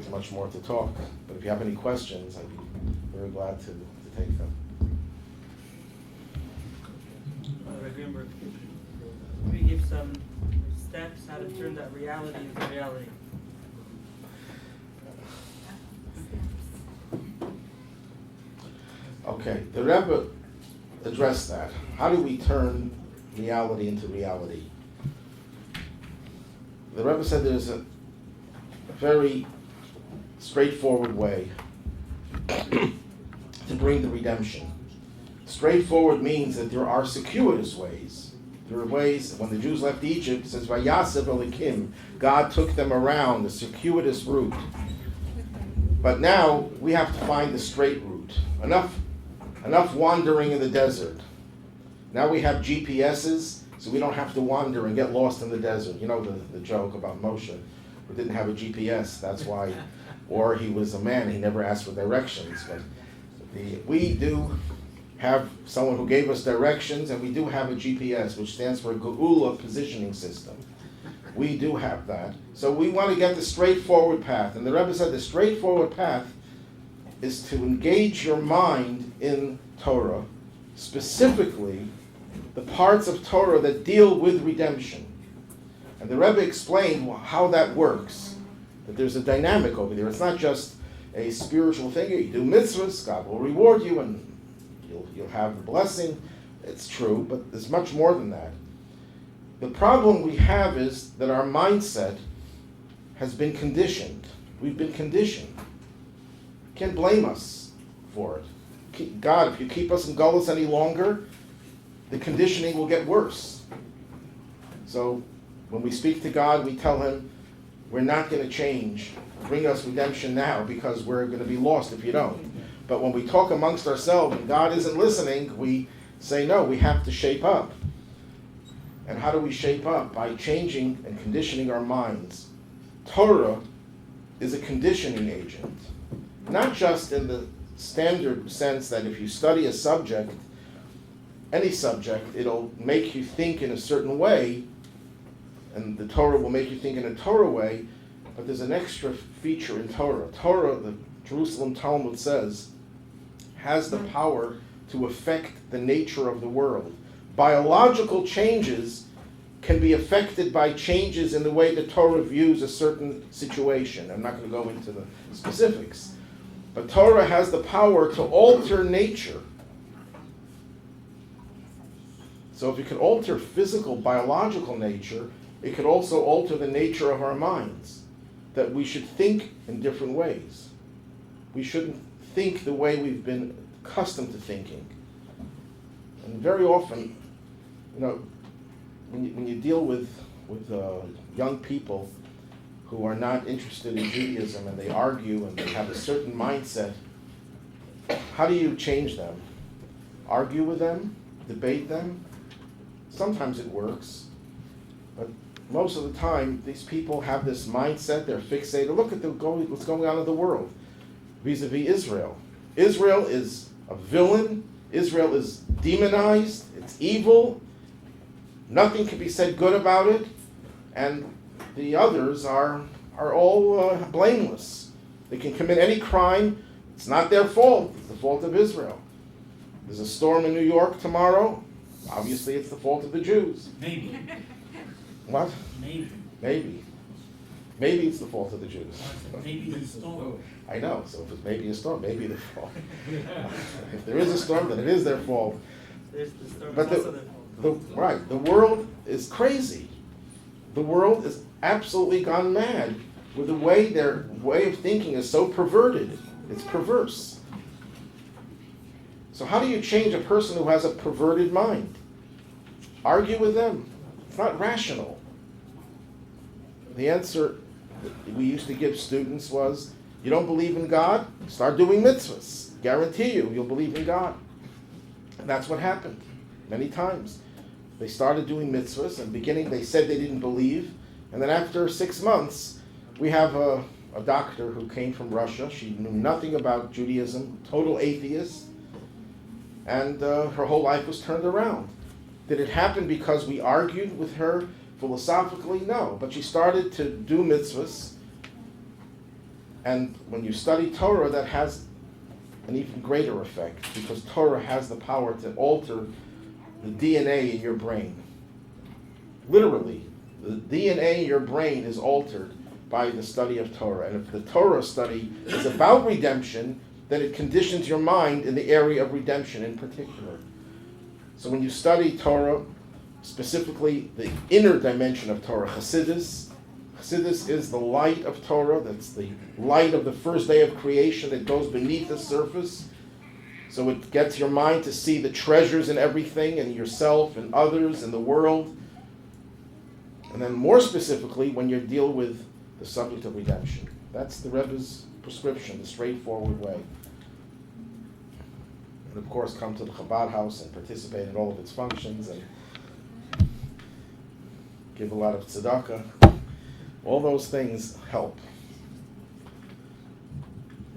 There's much more to talk, but if you have any questions, I'd be very glad to take them. Rabbi Greenberg, can we give some steps how to turn that reality into reality? Okay, the Rebbe addressed that. How do we turn reality into reality? The Rebbe said there's a very straightforward way to bring the redemption. Straightforward means that there are circuitous ways. There are ways, when the Jews left Egypt, it says, Vayasev Elikim, God took them around, the circuitous route. But now we have to find the straight route. Enough wandering in the desert. Now we have GPSs, so we don't have to wander and get lost in the desert. You know the joke about Moshe, who didn't have a GPS, that's why, or he was a man, he never asked for directions. But we do have someone who gave us directions, and we do have a GPS, which stands for Geula Positioning System. We do have that. So we want to get the straightforward path. And the Rebbe said the straightforward path is to engage your mind in Torah, specifically the parts of Torah that deal with redemption. And the Rebbe explained how that works, that there's a dynamic over there. It's not just a spiritual thing. You do mitzvahs, God will reward you, and you'll have the blessing. It's true, but there's much more than that. The problem we have is that our mindset has been conditioned. We've been conditioned. You can't blame us for it. God, if you keep us in Gullus any longer, the conditioning will get worse. So when we speak to God, we tell him, we're not going to change. Bring us redemption now, because we're going to be lost if you don't. But when we talk amongst ourselves and God isn't listening, we say, no, we have to shape up. And how do we shape up? By changing and conditioning our minds. Torah is a conditioning agent. Not just in the standard sense that if you study a subject, any subject, it'll make you think in a certain way, and the Torah will make you think in a Torah way, but there's an extra feature in Torah. Torah, the Jerusalem Talmud says, has the power to affect the nature of the world. Biological changes can be affected by changes in the way the Torah views a certain situation. I'm not going to go into the specifics. But Torah has the power to alter nature. So if it can alter physical, biological nature, it could also alter the nature of our minds. That we should think in different ways. We shouldn't think the way we've been accustomed to thinking. And very often, when you deal with young people who are not interested in Judaism and they argue and they have a certain mindset, how do you change them? Argue with them? Debate them? Sometimes it works, but most of the time these people have this mindset, they're fixated. Look at what's going on in the world vis-a-vis Israel. Israel is a villain. Israel is demonized. It's evil. Nothing can be said good about it. And the others are all blameless. They can commit any crime. It's not their fault. It's the fault of Israel. There's a storm in New York tomorrow. Obviously, it's the fault of the Jews. Maybe. What? Maybe. Maybe it's the fault of the Jews. Maybe it's a storm. I know, so if it's maybe a storm, maybe their fault. If there is a storm, then it is their fault. There's the storm. But It's also their fault. the world is crazy. The world is absolutely gone mad with the way their way of thinking is so perverted. It's perverse. So how do you change a person who has a perverted mind? Argue with them. It's not rational. The answer that we used to give students was, you don't believe in God? Start doing mitzvahs. Guarantee you'll believe in God. And that's what happened many times. They started doing mitzvahs. In the beginning, they said they didn't believe. And then after 6 months, we have a doctor who came from Russia. She knew nothing about Judaism, total atheist. And her whole life was turned around. Did it happen because we argued with her philosophically? No. But she started to do mitzvahs. And when you study Torah, that has an even greater effect, because Torah has the power to alter the DNA in your brain. Literally, the DNA in your brain is altered by the study of Torah. And if the Torah study is about redemption, then it conditions your mind in the area of redemption in particular. So when you study Torah, specifically the inner dimension of Torah, Chassidus is the light of Torah. That's the light of the first day of creation that goes beneath the surface. So it gets your mind to see the treasures in everything, and yourself and others and the world. And then more specifically, when you deal with the subject of redemption. That's the Rebbe's prescription, the straightforward way. And of course, come to the Chabad house and participate in all of its functions and give a lot of tzedakah. All those things help.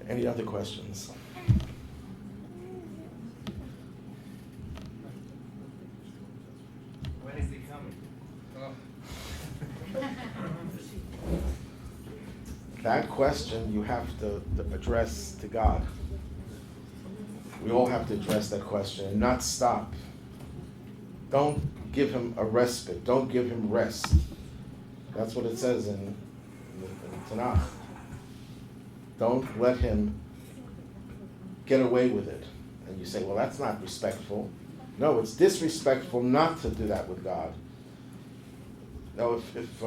Any other questions? When is he coming? That question you have to address to God. We all have to address that question and not stop. Don't give him a respite. Don't give him rest. That's what it says in Tanakh. Don't let him get away with it. And you say, well, that's not respectful. No, it's disrespectful not to do that with God. Now, if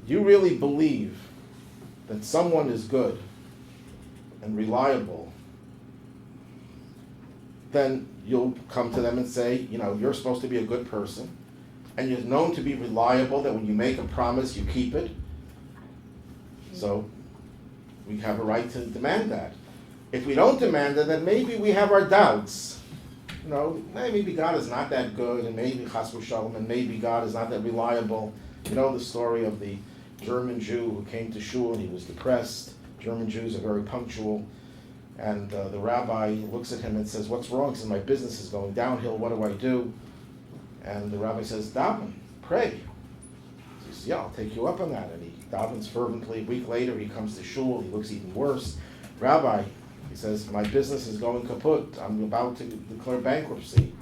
you really believe that someone is good and reliable, then you'll come to them and say, you're supposed to be a good person, and you're known to be reliable, that when you make a promise, you keep it. So we have a right to demand that. If we don't demand it, then maybe we have our doubts. Maybe God is not that good, and maybe Chas v'Shalom, and maybe God is not that reliable. You know the story of the German Jew who came to shul and he was depressed. German Jews are very punctual. And the rabbi looks at him and says, what's wrong? He says, my business is going downhill. What do I do? And the rabbi says, daven, pray. He says, yeah, I'll take you up on that. And he davens fervently. A week later, he comes to shul. He looks even worse. Rabbi, he says, my business is going kaput. I'm about to declare bankruptcy.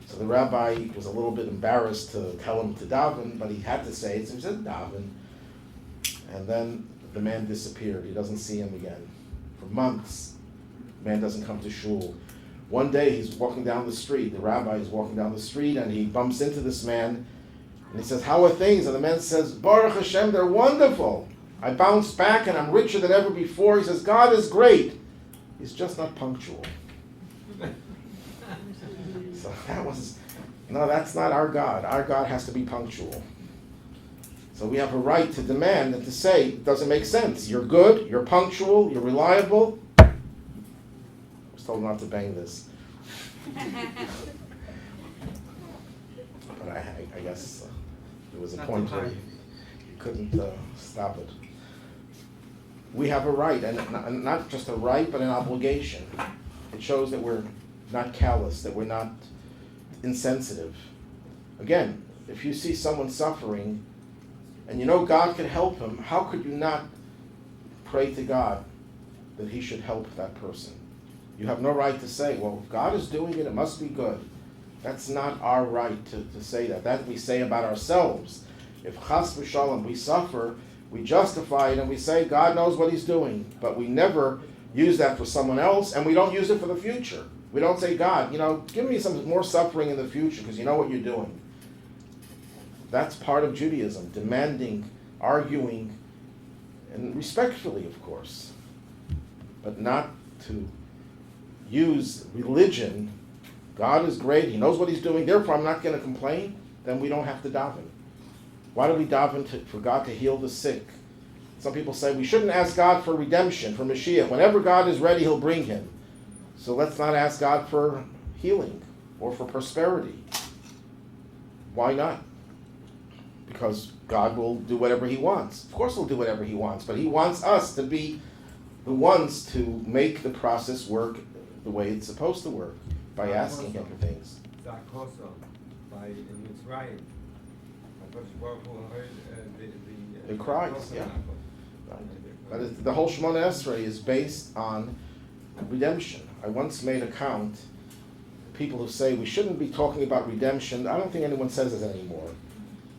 So the rabbi was a little bit embarrassed to tell him to daven, but he had to say it. So he said, daven. And then the man disappeared. He doesn't see him again for months. The man doesn't come to shul. One day he's walking down the street. The rabbi is walking down the street, and he bumps into this man. And he says, how are things? And the man says, Baruch Hashem, they're wonderful. I bounced back and I'm richer than ever before. He says, God is great. He's just not punctual. So that's not our God. Our God has to be punctual. So we have a right to demand and to say, it doesn't make sense. You're good, you're punctual, you're reliable. I was told not to bang this. But I guess there was a point where you couldn't stop it. We have a right, and not just a right, but an obligation. It shows that we're not callous, that we're not insensitive. Again, if you see someone suffering, and God can help him, how could you not pray to God that he should help that person? You have no right to say, well, if God is doing it, it must be good. That's not our right to say that. That we say about ourselves. If Chas v'Shalom we suffer, we justify it and we say God knows what he's doing. But we never use that for someone else, and we don't use it for the future. We don't say, God, give me some more suffering in the future because you know what you're doing. That's part of Judaism, demanding, arguing, and respectfully, of course, but not to use religion. God is great, he knows what he's doing, therefore I'm not going to complain. Then we don't have to daven. Why do we daven for God to heal the sick? Some people say we shouldn't ask God for redemption, for Mashiach. Whenever God is ready, he'll bring him. So let's not ask God for healing or for prosperity. Why not? Because God will do whatever he wants. Of course he'll do whatever he wants, but he wants us to be the ones to make the process work the way it's supposed to work, by asking him for things. By Mitzrayim, the cries, yeah. But the whole Shemona Esrei is based on redemption. I once made a count. People who say we shouldn't be talking about redemption, I don't think anyone says it anymore.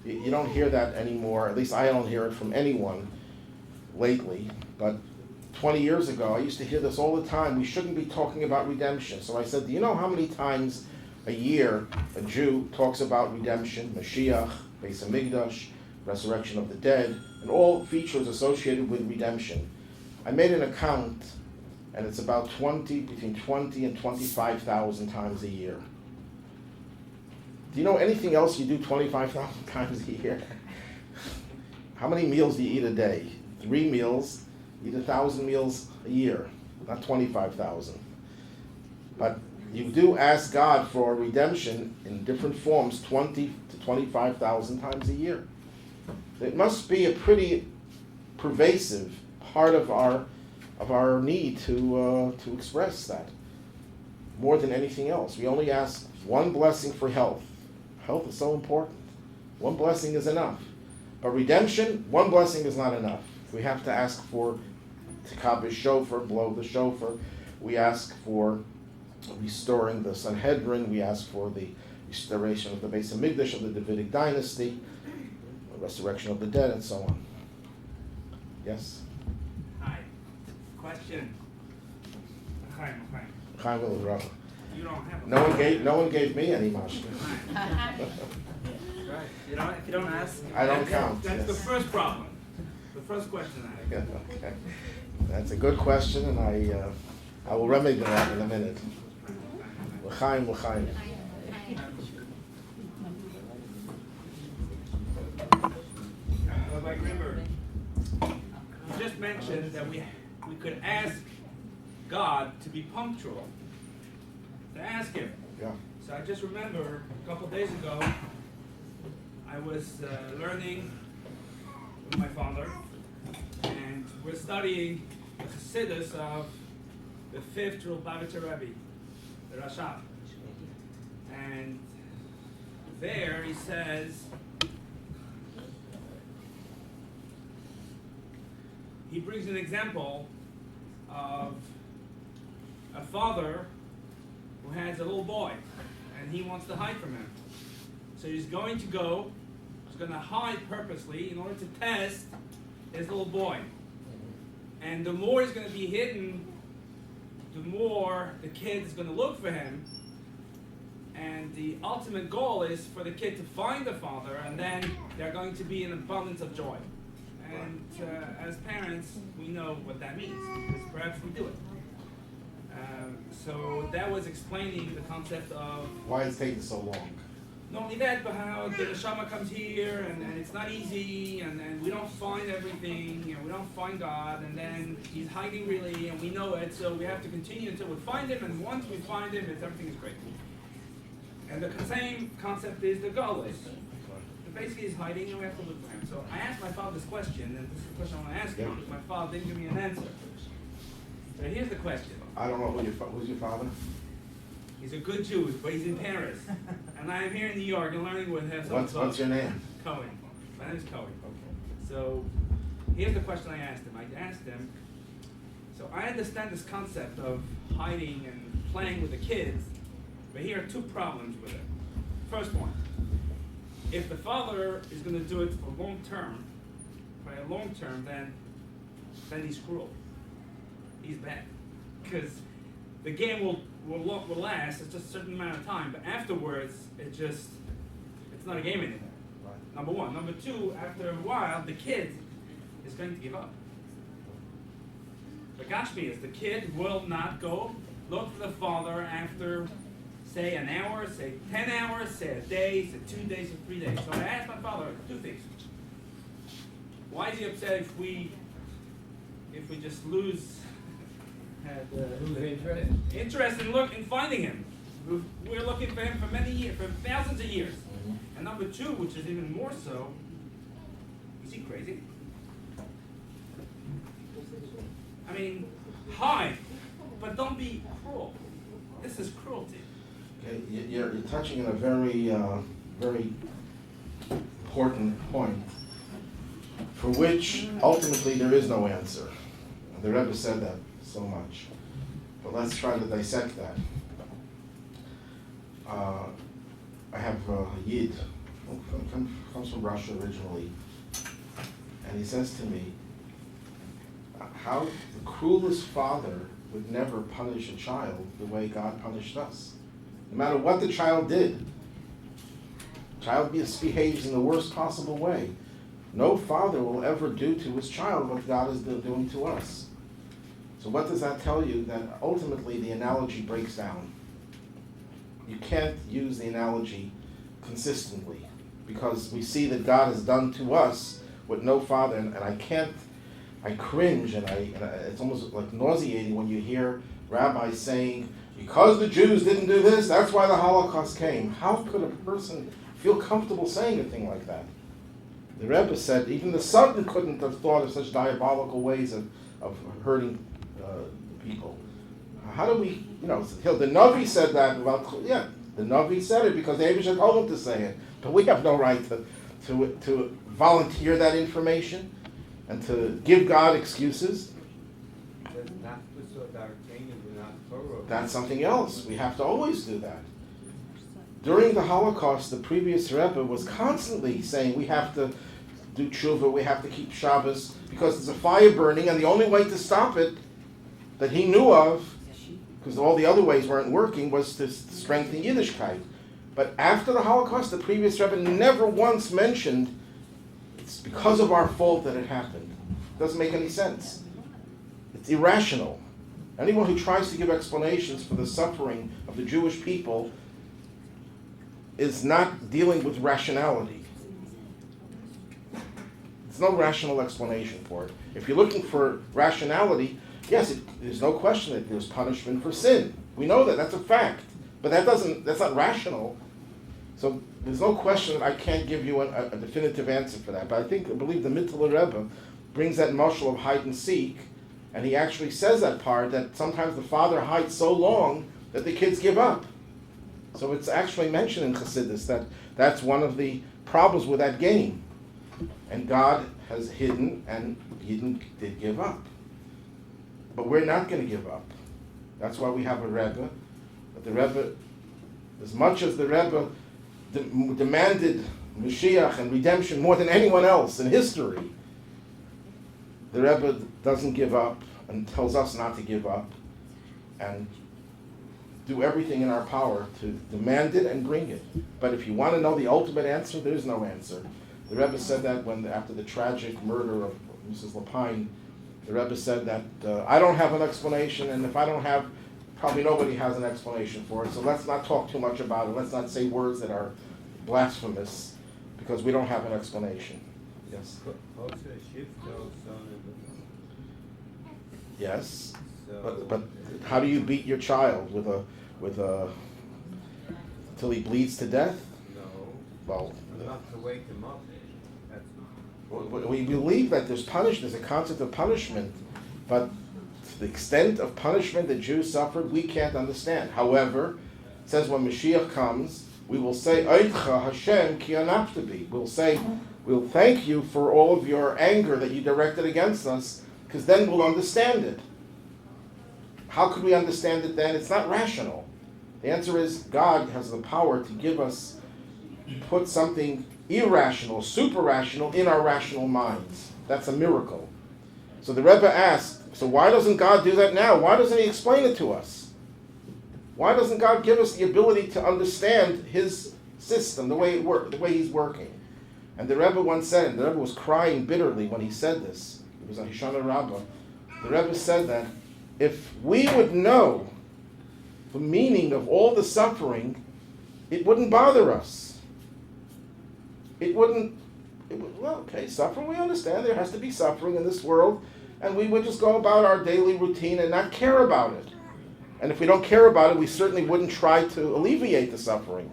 You don't hear that anymore. At least I don't hear it from anyone lately. But 20 years ago, I used to hear this all the time. We shouldn't be talking about redemption. So I said, do you know how many times a year a Jew talks about redemption, Mashiach, Beis Hamikdash, resurrection of the dead, and all features associated with redemption? I made an account, and it's about between 20 and 25,000 times a year. Do you know anything else you do 25,000 times a year? How many meals do you eat a day? 3 meals. You eat 1,000 meals a year, not 25,000. But you do ask God for redemption in different forms 20 to 25,000 times a year. It must be a pretty pervasive part of our need to express that. More than anything else, we only ask one blessing for health. Health is so important. One blessing is enough. But redemption, one blessing is not enough. We have to ask for Tikabish shofar, blow the shofar. We ask for restoring the Sanhedrin. We ask for the restoration of the Beis Hamikdash of the Davidic dynasty, the resurrection of the dead, and so on. Yes? Hi. Question. Chaim. Chaim will Rabbi. You don't have a No one gave me any mashka. Right. If you don't ask, I don't count. That's yes. the first problem. The first question I have. Okay. That's a good question, and I will remedy that in a minute. L'chaim. Rabbi Greenberg, you just mentioned that we could ask God to be punctual. To ask Him. Yeah. So I just remember a couple of days ago, I was learning with my father, and we're studying the Chassidus of the 5th Lubavitcher Rabbi, the Rashab. And there he says, he brings an example of a father who has a little boy, and he wants to hide from him. So he's going to hide purposely in order to test his little boy. And the more he's going to be hidden, the more the kid is going to look for him. And the ultimate goal is for the kid to find the father, and then they're going to be in abundance of joy. And as parents, we know what that means, because perhaps we do it. So that was explaining the concept of Why it's taking so long? not only that, but how the neshama comes here, and it's not easy, and we don't find everything, and we don't find God, and then He's hiding really, and we know it, so we have to continue until we find Him, and once we find Him, everything is great. And the same concept is the galus. Basically, He's hiding, and we have to look for Him. So I asked my father this question, and this is the question I want to ask you, because my father didn't give me an answer. So here's the question. I don't know who's your father? He's a good Jew, but he's in Paris. And I am here in New York and learning with him. What's your name? Cohen. My name is Cohen. Okay. So here's the question I asked him. I asked him, so I understand this concept of hiding and playing with the kids, but here are 2 problems with it. First one, if the father is going to do it for long term, then he's cruel. He's bad. Because the game will last, it's just a certain amount of time, but afterwards, it's not a game anymore. Right. Number 1. Number 2, after a while, the kid is going to give up. The Gashmi is, the kid will not go look for the father after, say, an hour, say 10 hours, say a day, say 2 days, or 3 days. So I asked my father 2 things. Why is he upset if we just lose interest in finding him? We're looking for him for many years, for thousands of years. Mm-hmm. And number 2, which is even more so, is he crazy? I mean, hide, but don't be cruel. This is cruelty. Okay, you're touching on a very, very important point, for which ultimately there is no answer. The Rebbe said that so much. But let's try to dissect that. I have a Yid, comes from Russia originally, and he says to me, how the cruelest father would never punish a child the way God punished us. No matter what the child did, child misbehaves in the worst possible way. No father will ever do to his child what God is doing to us. So what does that tell you? That ultimately the analogy breaks down. You can't use the analogy consistently because we see that God has done to us what no father, and I cringe and it's almost like nauseating when you hear rabbis saying, because the Jews didn't do this, that's why the Holocaust came. How could a person feel comfortable saying a thing like that? The Rebbe said even the Satan couldn't have thought of such diabolical ways of hurting people. How do we, the Navi said that about, the Navi said it because the Abishai told him to say it. But we have no right to volunteer that information and to give God excuses. That's something else. We have to always do that. During the Holocaust, the previous Rebbe was constantly saying we have to do tshuva, we have to keep Shabbos, because there's a fire burning, and the only way to stop it that he knew of, because all the other ways weren't working, was to strengthen Yiddishkeit. But after the Holocaust, the previous Rebbe never once mentioned it's because of our fault that it happened. It doesn't make any sense. It's irrational. Anyone who tries to give explanations for the suffering of the Jewish people is not dealing with rationality. There's no rational explanation for it. If you're looking for rationality, yes, there's no question that there's punishment for sin. We know that, that's a fact. But that's not rational. So there's no question that I can't give you a definitive answer for that. But I believe the Mittler Rebbe brings that mashal of hide and seek, and he actually says that part, that sometimes the father hides so long that the kids give up. So it's actually mentioned in Chassidus that that's one of the problems with that game. And God has hidden, and Yidden did give up. But we're not going to give up. That's why we have a Rebbe. But the Rebbe, as much as the Rebbe demanded Mashiach and redemption more than anyone else in history, the Rebbe doesn't give up and tells us not to give up and do everything in our power to demand it and bring it. But if you want to know the ultimate answer, there is no answer. The Rebbe said that after the tragic murder of Mrs. Lapine, the Rebbe said that I don't have an explanation, and if I don't have, probably nobody has an explanation for it. So let's not talk too much about it. Let's not say words that are blasphemous, because we don't have an explanation. Yes? Yes. But how do you beat your child with a till he bleeds to death? No. Well, Not to wake him up. we believe that there's a concept of punishment, but to the extent of punishment that Jews suffered, we can't understand. However, it says when Mashiach comes, we will say, Eidcha Hashem ki anaftabi. We'll say, we'll thank you for all of your anger that you directed against us, because then we'll understand it. How could we understand it then? It's not rational. The answer is God has the power to give us, put something irrational, super rational in our rational minds. That's a miracle. So the Rebbe asked, so why doesn't God do that now? Why doesn't he explain it to us? Why doesn't God give us the ability to understand his system, the way he's working? And the Rebbe once said, and the Rebbe was crying bitterly when he said this, it was on Hishana Rabbah, the Rebbe said that if we would know the meaning of all the suffering, it wouldn't bother us. Suffering, we understand there has to be suffering in this world, and we would just go about our daily routine and not care about it. And if we don't care about it, we certainly wouldn't try to alleviate the suffering.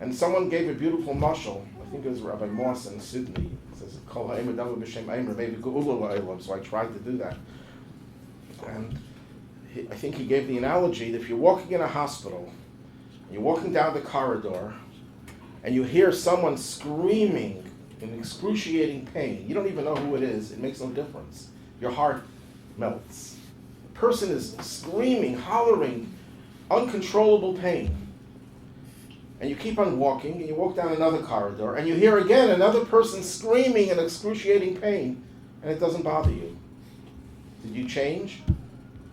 And someone gave a beautiful mashal, I think it was Rabbi Moss in Sydney. It says, Kol ha'emer davar b'shem emer, maybe ge'ula la'olam, so I tried to do that. And I think he gave the analogy that if you're walking in a hospital, you're walking down the corridor, and you hear someone screaming in excruciating pain, you don't even know who it is, it makes no difference. Your heart melts. The person is screaming, hollering, uncontrollable pain. And you keep on walking, and you walk down another corridor, and you hear again another person screaming in excruciating pain, and it doesn't bother you. Did you change?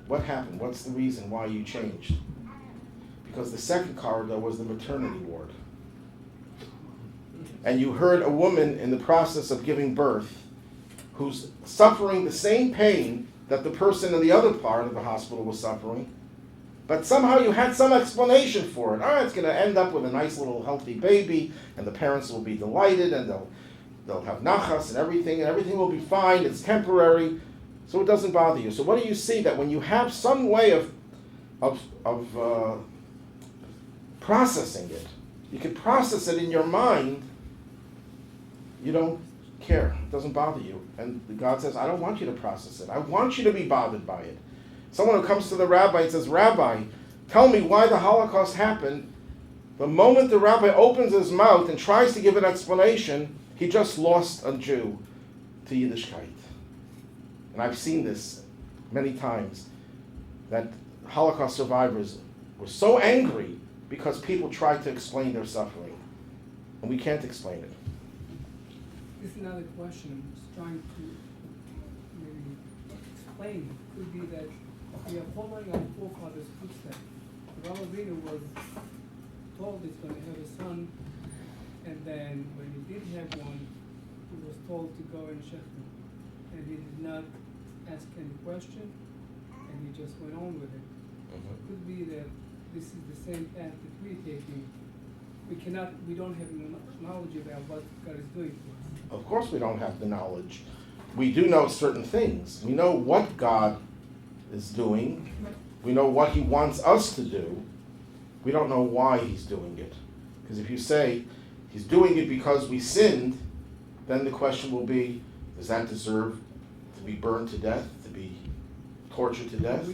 What happened? What's the reason why you changed? Because the second corridor was the maternity ward. And you heard a woman in the process of giving birth who's suffering the same pain that the person in the other part of the hospital was suffering, but somehow you had some explanation for it. It's going to end up with a nice little healthy baby, and the parents will be delighted, and they'll have nachas and everything will be fine. It's temporary, so it doesn't bother you. So what do you see? That when you have some way of processing it, you can process it in your mind, you don't care. It doesn't bother you. And God says, I don't want you to process it. I want you to be bothered by it. Someone who comes to the rabbi and says, Rabbi, tell me why the Holocaust happened. The moment the rabbi opens his mouth and tries to give an explanation, he just lost a Jew to Yiddishkeit. And I've seen this many times, that Holocaust survivors were so angry because people tried to explain their suffering. And we can't explain it. This is another question I'm just trying to maybe explain. Could be that we are following our forefathers' footsteps. Rabbi was told he's going to have a son, and then when he did have one, he was told to go and check him. And he did not ask any question, and he just went on with it. So it could be that this is the same path that we're taking. We don't have knowledge about what God is doing to us. Of course we don't have the knowledge. We do know certain things. We know what God is doing. We know what he wants us to do. We don't know why he's doing it. Because if you say he's doing it because we sinned, then the question will be, does that deserve to be burned to death, to be tortured to death?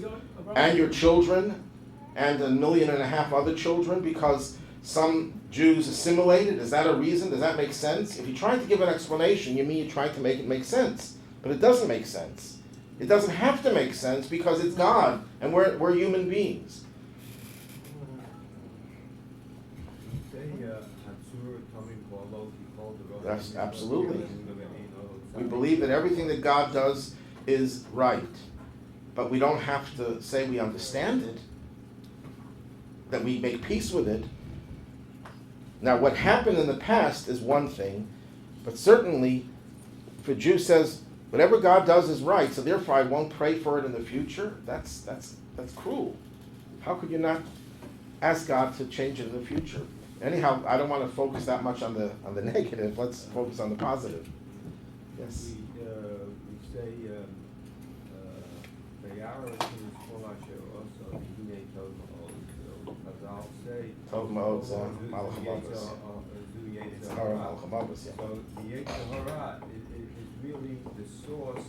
And your children, and 1.5 million other children, because some Jews assimilated? Is that a reason? Does that make sense? If you try to give an explanation, you mean you try to make it make sense. But it doesn't make sense. It doesn't have to make sense because it's God, and we're human beings. That's absolutely. We believe that everything that God does is right. But we don't have to say we understand it, that we make peace with it. Now, what happened in the past is one thing, but certainly, if a Jew says, whatever God does is right, so therefore I won't pray for it in the future, that's cruel. How could you not ask God to change it in the future? Anyhow, I don't want to focus that much on the negative. Let's focus on the positive. Yes? We say, I'll say, Tov Ma'od Malach HaMavos. So the Yetzer Hara is really the source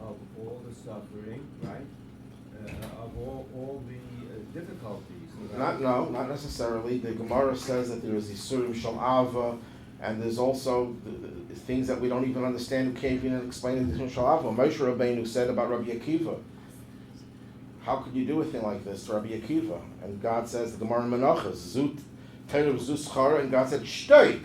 of all the suffering, right? Of all the difficulties. Right? Not necessarily. The Gemara says that there is Yisurim Shel Ava, and there's also the things that we don't even understand, who can't even explain the Yisurim Shel Ava. Moshe Rabbeinu said about Rabbi Akiva, how could you do a thing like this to Rabbi Akiva? And God says, the Gemara in Menachos, Zut Terev Zuschar, and God said, Shtoik,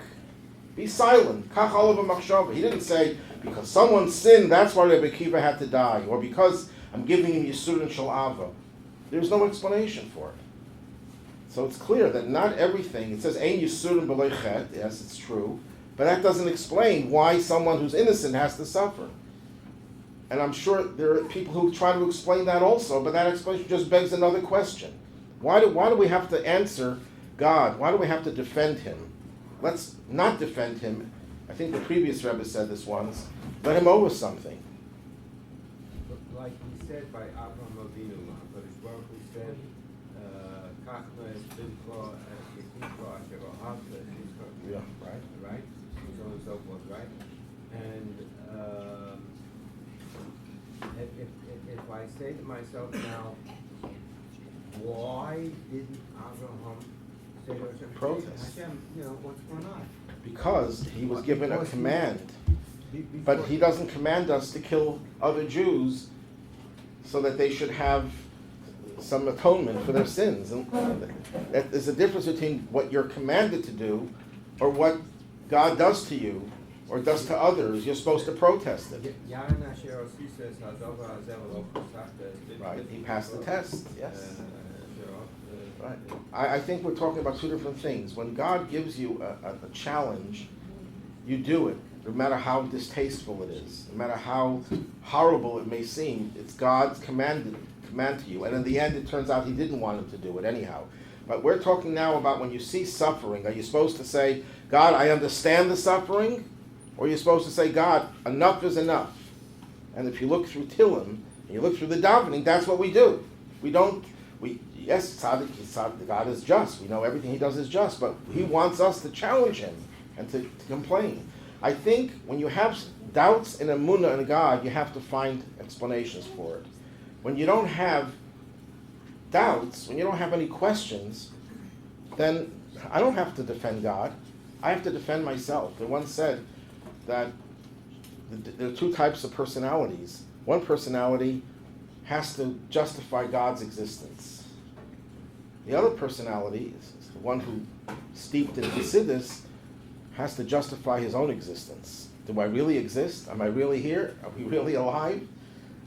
be silent. Kach olav ha'machshava. He didn't say, because someone sinned, that's why Rabbi Akiva had to die, or because I'm giving him Yisurim Shel Ava. There's no explanation for it. So it's clear that not everything, it says, Ein Yisurim b'lei chet, yes, it's true, but that doesn't explain why someone who's innocent has to suffer. And I'm sure there are people who try to explain that also, but that explanation just begs another question. Why do we have to answer God? Why do we have to defend him? Let's not defend him. I think the previous Rebbe said this once. Let him owe us something. Like he said by Avraham Avinu, but his Baruch Hu said, Kachma es Bimcha es Yekikra asher ohavta es Yisrael. Yeah. Right? So on and so forth, right? And if I say to myself now, why didn't Abraham say to Hashem, Protest. Hashem, what's going on? Because he was given a command. But he doesn't command us to kill other Jews so that they should have some atonement for their sins. And there's a difference between what you're commanded to do or what God does to you or does to others. You're supposed to protest it. Right, he passed the test, yes. Right. I think we're talking about two different things. When God gives you a challenge, you do it, no matter how distasteful it is, no matter how horrible it may seem. It's God's command to you. And in the end, it turns out he didn't want him to do it anyhow. But we're talking now about when you see suffering, are you supposed to say, God, I understand the suffering? Or are you supposed to say, God, enough is enough? And if you look through Tillim, and you look through the davening, that's what we do. Yes, tzaddik, God is just. We know everything he does is just, but he wants us to challenge him and to complain. I think when you have doubts in emunah in God, you have to find explanations for it. When you don't have doubts, when you don't have any questions, then I don't have to defend God. I have to defend myself. They once said that there are two types of personalities. One personality has to justify God's existence. The other personality, is the one who, steeped in Chassidus, has to justify his own existence. Do I really exist? Am I really here? Are we really alive?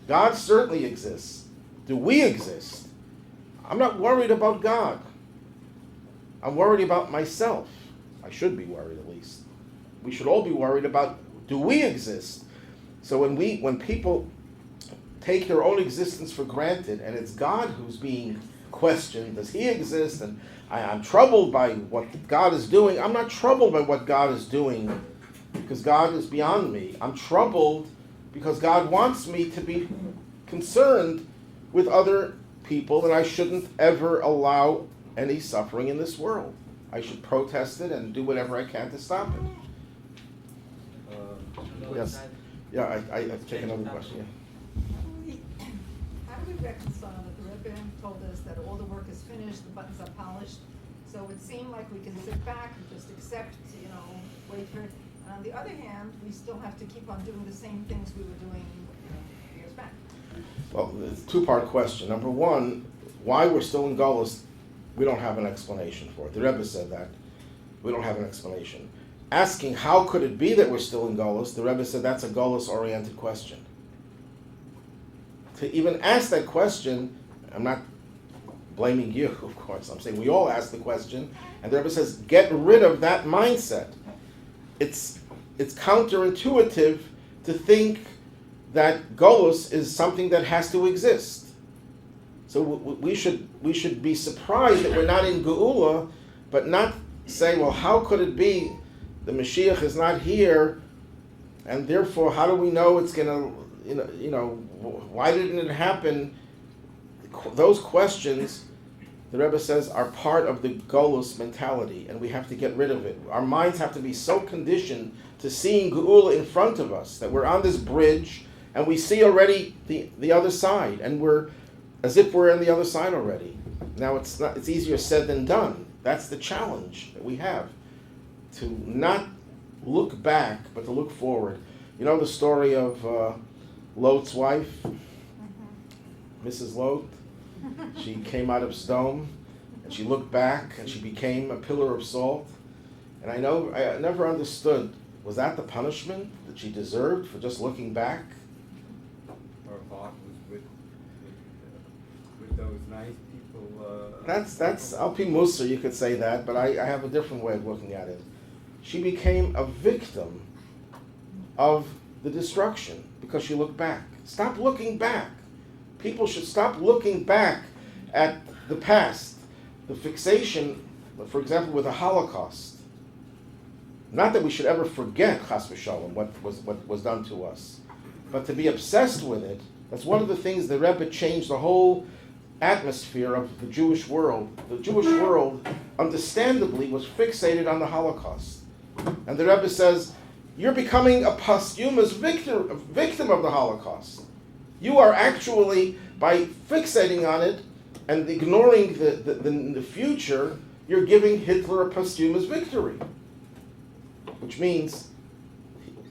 God certainly exists. Do we exist? I'm not worried about God. I'm worried about myself. I should be worried, at least. We should all be worried about, do we exist? So when people take their own existence for granted, and it's God who's being questioned, does he exist? And I'm troubled by what God is doing. I'm not troubled by what God is doing because God is beyond me. I'm troubled because God wants me to be concerned with other people, and I shouldn't ever allow any suffering in this world. I should protest it and do whatever I can to stop it. Yes. Yeah, I take another question. Yeah. How do we reconcile that the Rebbe told us that all the work is finished, the buttons are polished, so it seemed like we can sit back and just accept, wait for it. And on the other hand, we still have to keep on doing the same things we were doing years back. Well, it's a two-part question. Number one, why we're still in Gullus, we don't have an explanation for it. The Rebbe said that. We don't have an explanation. Asking how could it be that we're still in Gullus, the Rebbe said that's a Gullus-oriented question. To even ask that question, I'm not blaming you, of course. I'm saying we all ask the question, and the Rebbe says, get rid of that mindset. It's counterintuitive to think that Gullus is something that has to exist. So we should be surprised that we're not in Geula, but not say, well, how could it be the Mashiach is not here, and therefore how do we know it's going to, why didn't it happen? Those questions, the Rebbe says, are part of the Golus mentality, and we have to get rid of it. Our minds have to be so conditioned to seeing Geula in front of us, that we're on this bridge, and we see already the other side, and we're as if we're on the other side already. Now it's easier said than done. That's the challenge that we have, to not look back, but to look forward. You know the story of Lot's wife, Mrs. Lot? She came out of Sodom, and she looked back, and she became a pillar of salt. And I never understood, was that the punishment that she deserved for just looking back? Her heart was with those nice people. That's Al-Pi Musar, you could say that, but I have a different way of looking at it. She became a victim of the destruction because she looked back. Stop looking back. People should stop looking back at the past. The fixation, for example, with the Holocaust. Not that we should ever forget, chas v'shalom, what was done to us, but to be obsessed with it. That's one of the things the Rebbe changed the whole atmosphere of the Jewish world. The Jewish world, understandably, was fixated on the Holocaust. And the Rebbe says, you're becoming a posthumous victim of the Holocaust. You are actually, by fixating on it and ignoring the future, you're giving Hitler a posthumous victory. Which means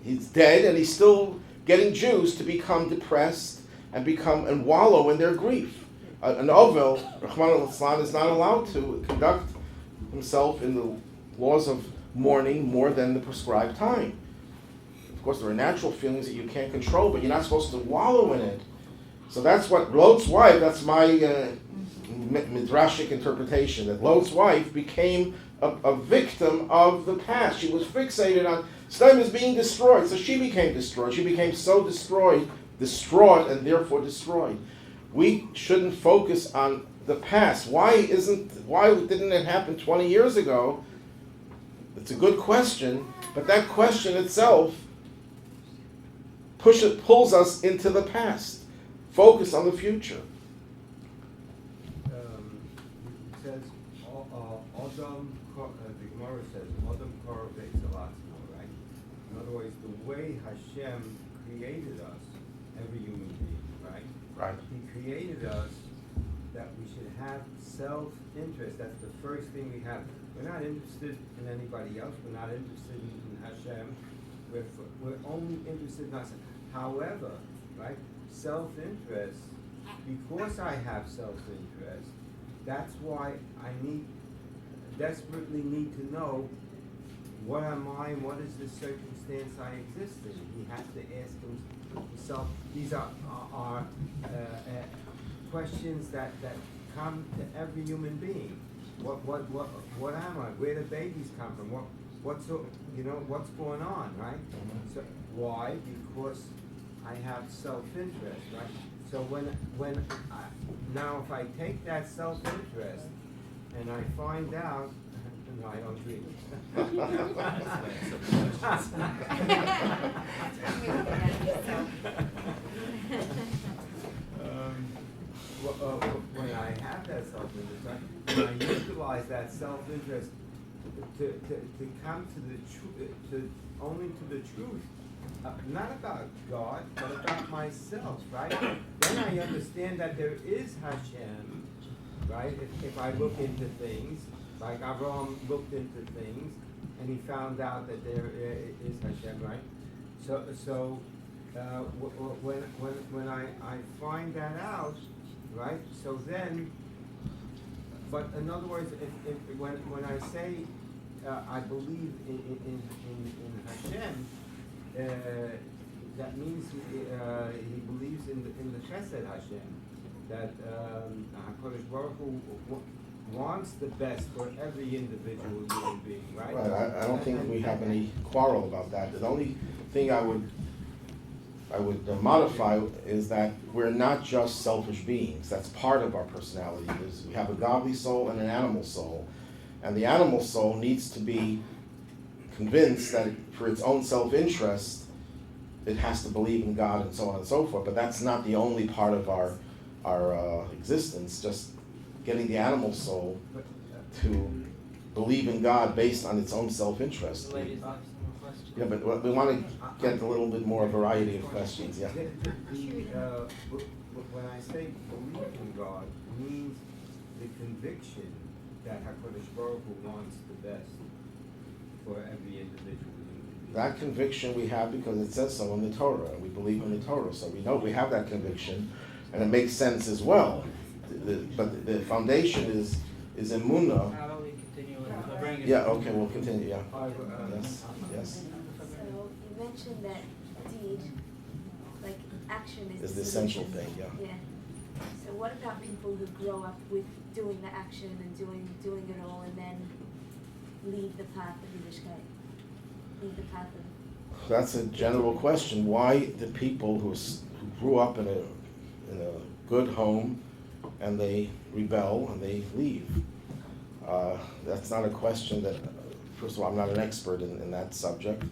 he's dead and he's still getting Jews to become depressed and wallow in their grief. An Ovel, Rahman al-Islam, is not allowed to conduct himself in the laws of mourning more than the prescribed time. Of course, there are natural feelings that you can't control, but you're not supposed to wallow in it. So that's what Lot's wife, that's my midrashic interpretation, that Lot's wife became a victim of the past. She was fixated on Sodom is being destroyed, so she became destroyed. She became so distraught, and therefore destroyed. We shouldn't focus on the past. Why didn't it happen 20 years ago? It's a good question, but that question itself pulls us into the past. Focus on the future. It says, Adam, the Gemara says, Adam Korobet Salatzmo, right? In other words, the way Hashem created us, every human being, right? Right. He created us that we should have self-interest. That's the first thing we have. We're not interested in anybody else. We're not interested in Hashem. We're only interested in us. However, right, self-interest, because I have self-interest, that's why I desperately need to know what am I and what is the circumstance I exist in. He has to ask himself. These are questions that come to every human being. What am I? Where do babies come from? What's going on, right? So why? Because I have self-interest, right? So now if I take that self-interest and I find out, no, I don't drink. When I have that self-interest, right, when I utilize that self-interest to come to the truth, only to the truth, not about God, but about myself, right? Then I understand that there is Hashem, right? If I look into things, like Abraham looked into things, and he found out that there is Hashem, right? So when I find that out, right? So then, but in other words, when I say I believe in Hashem, that means he believes in the Chesed Hashem, that HaKadosh Baruch Hu wants the best for every individual human being, right? Right. I don't think we have any quarrel about that. The only thing I would modify is that we're not just selfish beings. That's part of our personality. We have a godly soul and an animal soul. And the animal soul needs to be convinced that for its own self-interest, it has to believe in God and so on and so forth. But that's not the only part of our existence. Just getting the animal soul to believe in God based on its own self-interest. Yeah, but we want to get a little bit more variety of questions. Yeah. When I say believe in God, it means the conviction that HaKadosh Baruch Hu wants the best for every individual. That conviction we have because it says so in the Torah. We believe in the Torah, so we know we have that conviction, and it makes sense as well. But the foundation is emunah. How about we continue and bring it? Yeah. Okay. We'll continue. Yeah. Yes. So you mentioned that deed, like action, is the essential thing. Yeah. Yeah. So what about people who grow up with doing the action and doing it all, and then leave the path of Yiddishkeit? Leave the path of. That's a general question. Why the people who grew up in a good home and they rebel and they leave? That's not a question that. First of all, I'm not an expert in that subject,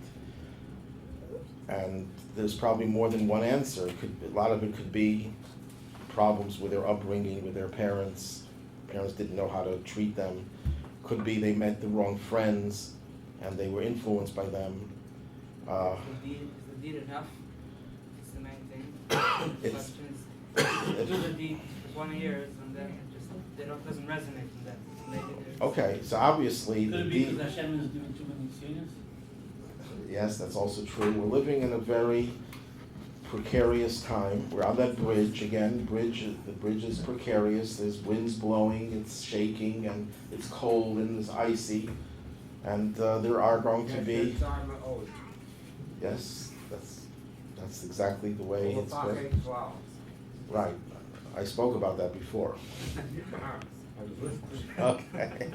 and there's probably more than one answer. A lot of it could be problems with their upbringing, with their parents. Parents didn't know how to treat them. Could be they met the wrong friends, and they were influenced by them. Is the deed enough? It's the main thing. The question is, do the deed for 20 years, and then it doesn't resonate with them. Okay, so obviously Could it be because Hashem is giving too many seniors? Yes, that's also true. We're living in a very precarious time. We're on that bridge again. The bridge is precarious. There's winds blowing, it's shaking, and it's cold and it's icy. And there are going to be. Yes, that's exactly the way it's going. Right. I spoke about that before. Okay.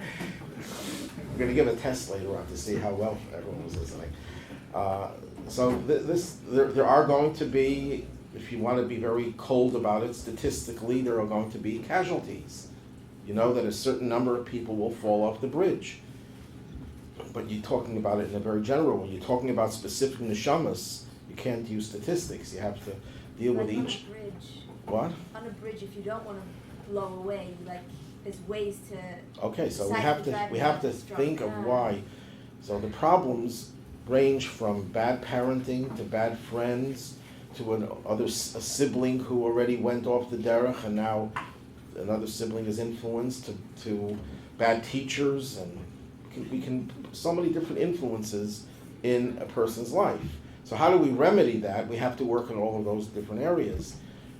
We're going to give a test later on to see how well everyone was listening. So there are going to be, if you want to be very cold about it, statistically, there are going to be casualties. You know that a certain number of people will fall off the bridge. But you're talking about it in a very general way. You're talking about specific neshamas. You can't use statistics. You have to deal with each. On a bridge. What? On a bridge, if you don't want to blow away, like there's ways to. Okay, so we decide have to to drive it think of down. why. So the problems range from bad parenting to bad friends to a sibling who already went off the derech and now another sibling is influenced to bad teachers, and we can so many different influences in a person's life. So how do we remedy that? We have to work in all of those different areas.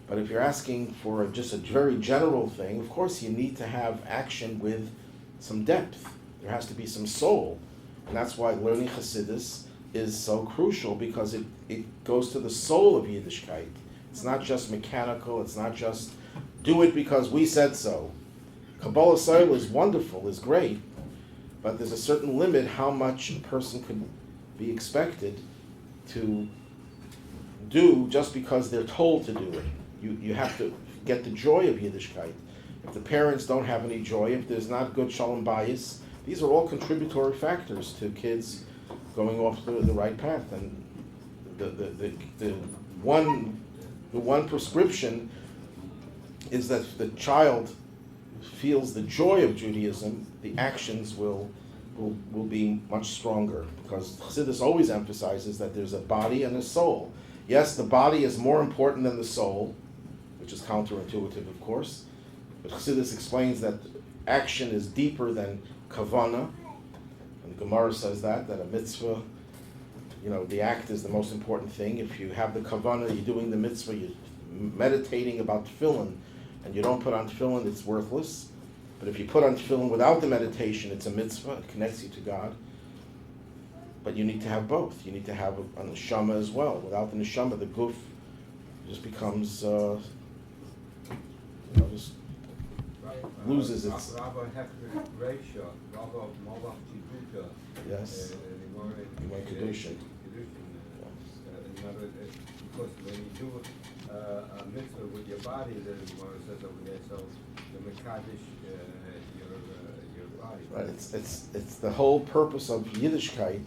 But if you're asking for just a very general thing, of course you need to have action with some depth. There has to be some soul. And that's why learning Hasidus is so crucial, because it goes to the soul of Yiddishkeit. It's not just mechanical, it's not just do it because we said so. Kabbalah Soil is wonderful, is great, but there's a certain limit how much a person could be expected to do just because they're told to do it. You have to get the joy of Yiddishkeit. If the parents don't have any joy, if there's not good shalom bayis, these are all contributory factors to kids going off the right path. And the one prescription is that if the child feels the joy of Judaism, the actions will be much stronger, because Chassidus always emphasizes that there's a body and a soul. Yes, the body is more important than the soul, which is counterintuitive, of course, but Chassidus explains that action is deeper than kavana, and Gemara says that a mitzvah, the act is the most important thing. If you have the kavana, you're doing the mitzvah, you're meditating about tefillin, and you don't put on tefillin, it's worthless. But if you put on tefillin without the meditation, it's a mitzvah, it connects you to God. But you need to have both. You need to have a neshama as well. Without the neshama, the guf just becomes, just loses its... Yes. Kedushin. Because when you do a mitzvah with your body, then the Gemara says over there, so the mekadesh your body. Right. It's the whole purpose of Yiddishkeit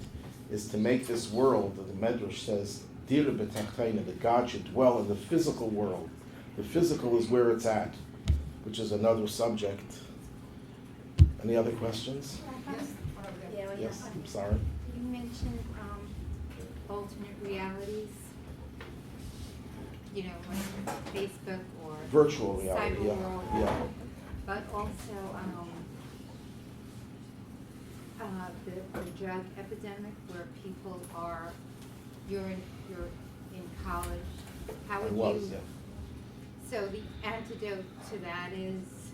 is to make this world. The Medrash says, "Dira b'tachtaina," that God should dwell in the physical world. The physical is where it's at, which is another subject. Any other questions? Yeah, well, Yes. yeah. I'm sorry. You mentioned alternate realities, like Facebook or Virtual reality. cyber Yeah. world, Yeah. but also the drug epidemic where people you're in college. How would Was, you? yeah. So the antidote to that is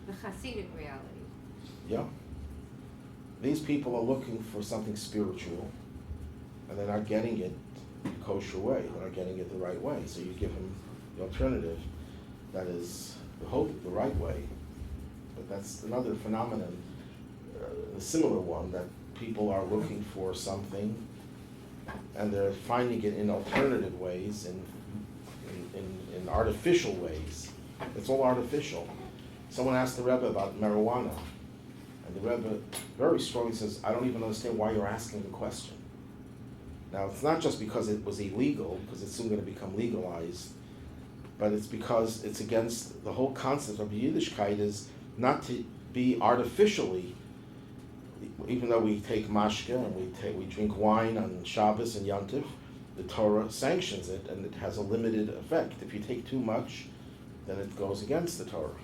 the Hasidic reality. Yeah. These people are looking for something spiritual, and they're not getting it the kosher way. They're not getting it the right way. So you give them the alternative that is the right way. But that's another phenomenon, a similar one, that people are looking for something, and they're finding it in alternative ways, in artificial ways. It's all artificial. Someone asked the Rebbe about marijuana. And the Rebbe very strongly says, I don't even understand why you're asking the question. Now, it's not just because it was illegal, because it's soon going to become legalized, but it's because it's against the whole concept of Yiddishkeit is not to be artificially, even though we take mashke and we drink wine on Shabbos and Yontif, the Torah sanctions it, and it has a limited effect. If you take too much, then it goes against the Torah.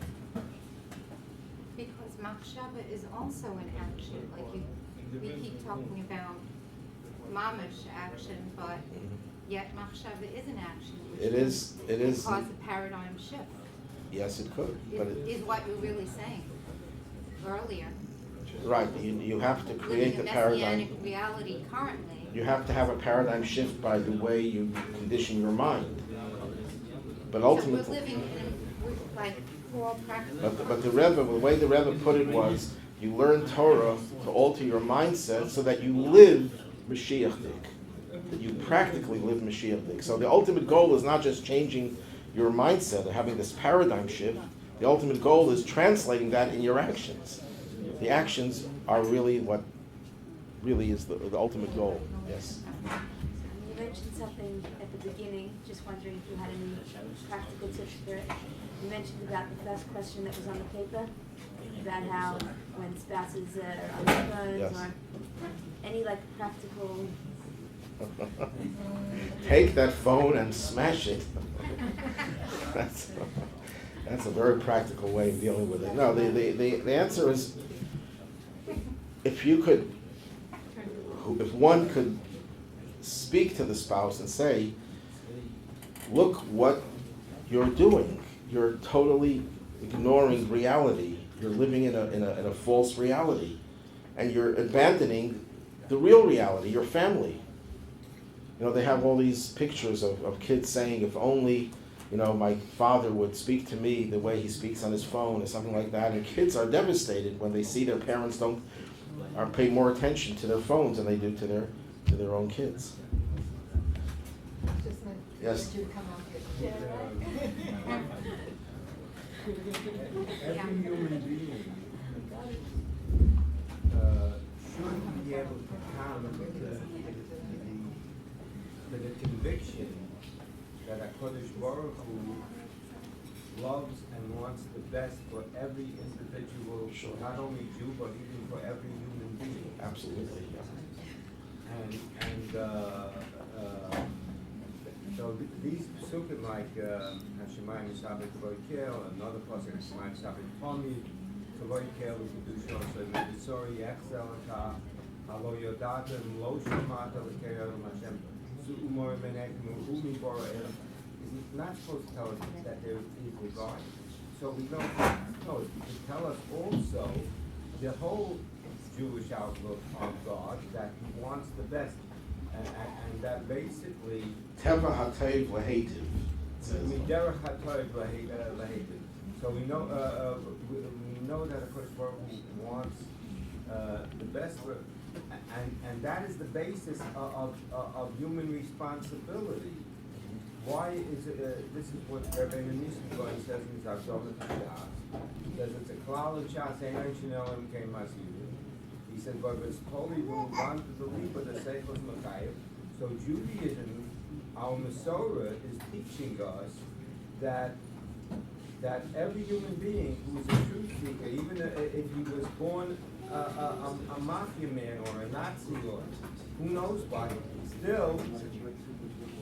Because machshava is also an action. Like we keep talking about mamish action, but Yet machshava is an action. Which It is. Cause a paradigm shift. Yes, it could. But Is what you're really saying earlier. right, you have to create the Living a paradigm. messianic reality currently. You have to have a paradigm shift by the way you condition your mind. But ultimately, So we're living in, like, for all practical but the way the Rebbe put it was, you learn Torah to alter your mindset so that you live Mashiachdik, that you practically live Mashiachdik. So the ultimate goal is not just changing your mindset or having this paradigm shift. The ultimate goal is translating that in your actions. The actions are really what really is the ultimate goal. Yes. You mentioned something at the beginning, just wondering if you had any practical tips for it. You mentioned about the first question that was on the paper, about how when spouses are on their phones, Yes. or any like practical. Take that phone and smash it. That's a very practical way of dealing with it. No, the answer is, if one could speak to the spouse and say, look what you're doing. You're totally ignoring reality. You're living in a false reality. And you're abandoning the real reality, your family. You know, they have all these pictures of kids saying, if only, my father would speak to me the way he speaks on his phone or something like that. And kids are devastated when they see their parents pay more attention to their phones than they do to their own kids. Just meant Yes. you to come out here. Every human being should be able to come to the conviction that HaKadosh Baruch Hu loves and wants the best for every individual, not only Jew, but even for every human being. Absolutely. Yeah. So these psukim like Hashemayim Yisabek Kavoikel, another pasuk Hashemayim Yisabek Pomid Kavoikel Kedusha so Mitzori Echzel Ka Halo Yodatem Lo Shemata L'Keyot Hashem Su'umor Menekim Umi Bora Elam. Is not supposed to tell us that there is a God. So we don't know. It can tell us also the whole Jewish outlook on God, that He wants the best, and that basically Teva hatayv lahativ. Miderech hatayv lahativ. So we know that HaKadosh Baruch Hu wants the best, and that is the basis of human responsibility. Why is it? This is what Rabbi Nissan says in his Akdom Shas. He says it's a klal of Shas Ein Shnelim Kein Masiyu. He said, but it's totally moved on to the leap of the Seichos Makayev. So Judaism, our Masorah, is teaching us that every human being who is a truth seeker, even if he was born a mafia man or a Nazi or who knows what, still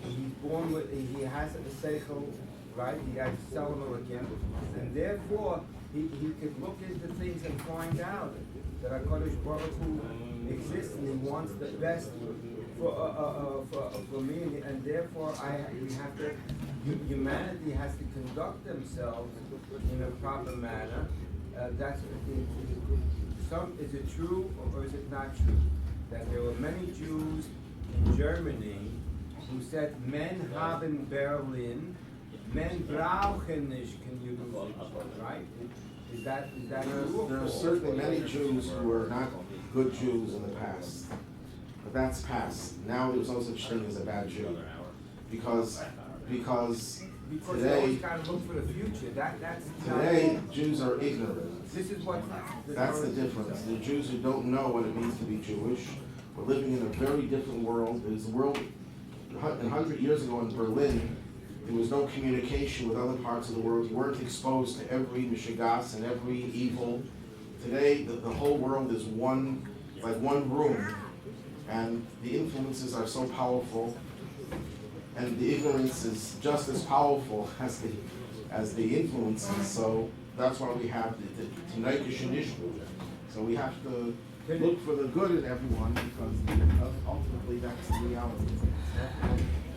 he's born with, he has a seichel, right? He has Selam Elokim, and therefore he could look into things and find out that HaKadosh Baruch Hu exists and He wants the best for me, and therefore humanity has to conduct themselves in a proper manner. Is it true or is it not true that there were many Jews in Germany who said, "Men haben Berlin, men brauchen nicht Genugtuung," right? Is that true? There are certainly many Jews who were not good Jews in the past, but that's past. Now there's no such thing as a bad Jew, because they always today got to look for the future. today Jews are ignorant. This is what. That's the difference. The Jews who don't know what it means to be Jewish. We're living in a very different world. There's a world. 100 years ago in Berlin, there was no communication with other parts of the world. You weren't exposed to every mishigas and every evil. Today, the whole world is one room, and the influences are so powerful, and the ignorance is just as powerful as the influences. So that's why we have the Tinaika Shanishbu. So we have to look for the good in everyone, because ultimately that's the reality.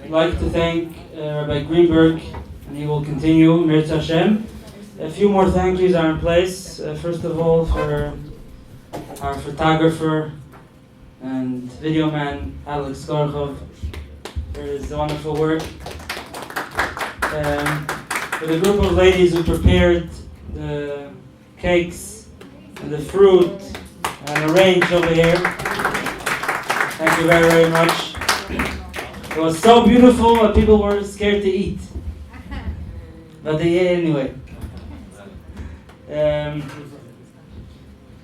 I'd like to thank Rabbi Greenberg, and he will continue, Mirz Hashem. A few more thank yous are in place. First of all, for our photographer and video man, Alex Gorchov, for his wonderful work. For the group of ladies who prepared the cakes and the fruit and arranged over here. Thank you very, very much. It was so beautiful that people were scared to eat. But they ate anyway.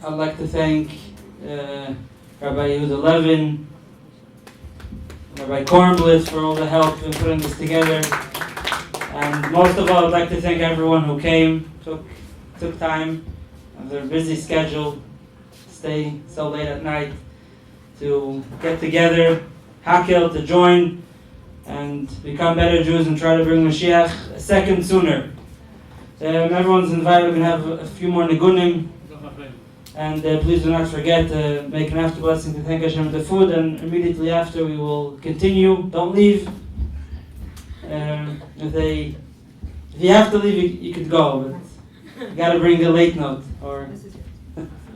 I'd like to thank Rabbi Yehuda Levin, Rabbi Kornblith for all the help in putting this together. And most of all, I'd like to thank everyone who came, took time of their busy schedule, stay so late at night, to get together, hakel, to join, and become better Jews and try to bring Mashiach a second sooner. Everyone's invited. We're going to have a few more nigunim. And please do not forget to make an after blessing to thank Hashem for the food. And immediately after, we will continue. Don't leave. If you have to leave, you could go. But you got to bring a late note or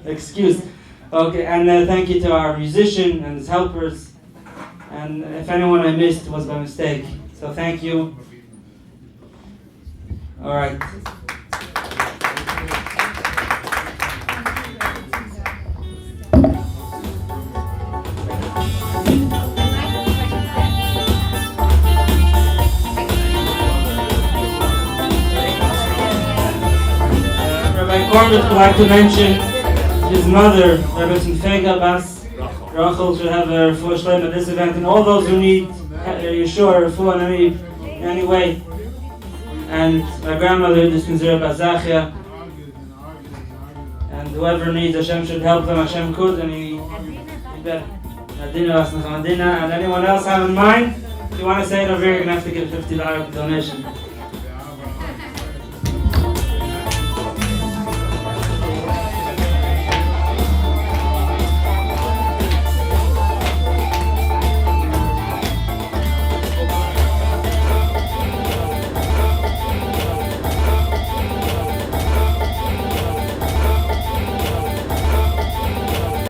excuse. Okay, and thank you to our musician and his helpers. And if anyone I missed, it was by mistake. So thank you. All right. Rabbi Kornblith would like to mention his mother, Rabbi Sinfega Bas Rachel, should have a refuah shlema at this event, and all those who need Yeshua, refuah in any way. And my grandmother, this Rabbi Zachia, and whoever needs Hashem should help them. Hashem could, and he better. And anyone else have in mind? If you want to say it over here, you're going to have to give $50 donation.